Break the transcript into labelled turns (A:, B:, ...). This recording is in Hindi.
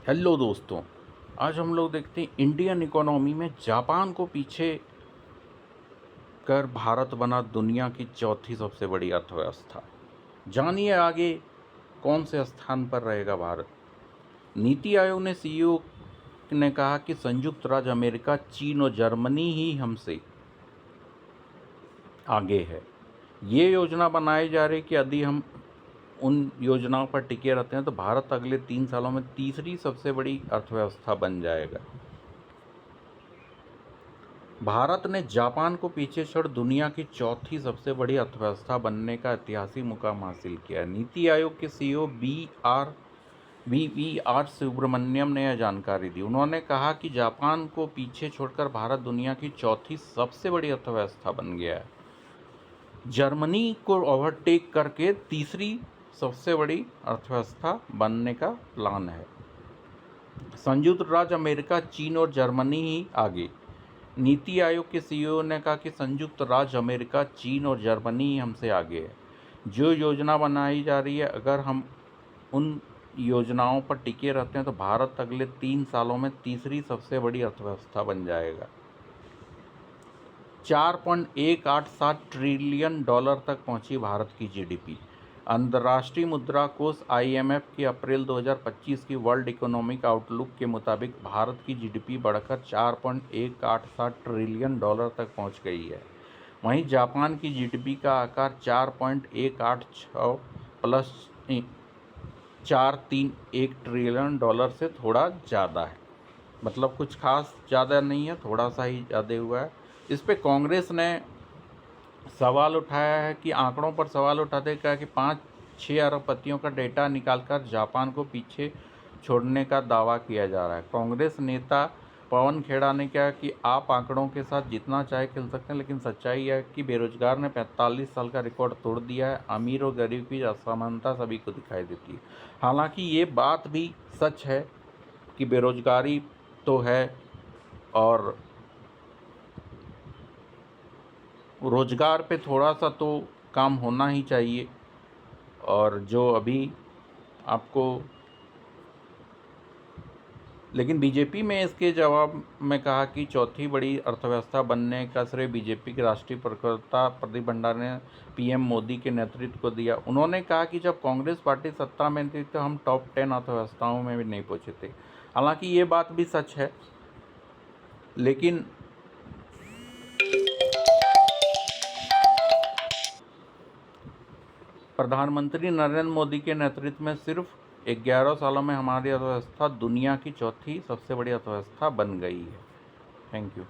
A: हेलो दोस्तों। आज हम लोग देखते हैं इंडियन इकोनॉमी में जापान को पीछे कर भारत बना दुनिया की चौथी सबसे बड़ी अर्थव्यवस्था। जानिए आगे कौन से स्थान पर रहेगा भारत। नीति आयोग ने सीईओ ने कहा कि संयुक्त राज्य अमेरिका, चीन और जर्मनी ही हमसे आगे है। ये योजना बनाई जा रही कि यदि हम उन योजनाओं पर टिके रहते हैं तो भारत अगले 3 सालों में तीसरी सबसे बड़ी अर्थव्यवस्था बन जाएगा। भारत ने जापान को पीछे छोड़ दुनिया की चौथी सबसे बड़ी अर्थव्यवस्था बनने का ऐतिहासिक मुकाम हासिल किया है। नीति आयोग के सीईओ वी आर सुब्रमण्यम ने यह जानकारी दी। उन्होंने कहा कि जापान को पीछे छोड़कर भारत दुनिया की चौथी सबसे बड़ी अर्थव्यवस्था बन गया है। जर्मनी को ओवरटेक करके तीसरी सबसे बड़ी अर्थव्यवस्था बनने का प्लान है। संयुक्त राज्य अमेरिका, चीन और जर्मनी ही आगे। नीति आयोग के सीईओ ने कहा कि संयुक्त राज्य अमेरिका, चीन और जर्मनी हमसे आगे है। जो योजना बनाई जा रही है, अगर हम उन योजनाओं पर टिके रहते हैं तो भारत अगले 3 सालों में तीसरी सबसे बड़ी अर्थव्यवस्था बन जाएगा। $4.187 ट्रिलियन तक पहुंची भारत की जीडीपी। अंतर्राष्ट्रीय मुद्रा कोष IMF की अप्रैल 2025 की वर्ल्ड इकोनॉमिक आउटलुक के मुताबिक भारत की जीडीपी बढ़कर $4.187 ट्रिलियन तक पहुंच गई है। वहीं जापान की जीडीपी का आकार 4.186 प्लस 431 ट्रिलियन से थोड़ा ज़्यादा है। मतलब कुछ खास ज़्यादा नहीं है, थोड़ा सा ही ज़्यादा हुआ है। इस पे कांग्रेस ने सवाल उठाया है कि आंकड़ों पर सवाल उठाते कहा कि 5-6 अरबपतियों का डेटा निकालकर जापान को पीछे छोड़ने का दावा किया जा रहा है। कांग्रेस नेता पवन खेड़ा ने कहा कि आप आंकड़ों के साथ जितना चाहे खेल सकते हैं, लेकिन सच्चाई है कि बेरोजगार ने 45 साल का रिकॉर्ड तोड़ दिया है। अमीर और गरीब की असमानता सभी को दिखाई देती है। हालांकि ये बात भी सच है कि बेरोजगारी तो है और रोजगार पे थोड़ा सा तो काम होना ही चाहिए। और जो अभी आपको, लेकिन बीजेपी में इसके जवाब में कहा कि चौथी बड़ी अर्थव्यवस्था बनने का श्रेय बीजेपी के राष्ट्रीय प्रवक्ता प्रदीप भंडारी ने पीएम मोदी के नेतृत्व को दिया। उन्होंने कहा कि जब कांग्रेस पार्टी सत्ता में थी तो हम टॉप 10 अर्थव्यवस्थाओं में भी नहीं पहुंचे थे। हालांकि ये बात भी सच है, लेकिन प्रधानमंत्री नरेंद्र मोदी के नेतृत्व में सिर्फ 11 सालों में हमारी अर्थव्यवस्था दुनिया की चौथी सबसे बड़ी अर्थव्यवस्था बन गई है। Thank you.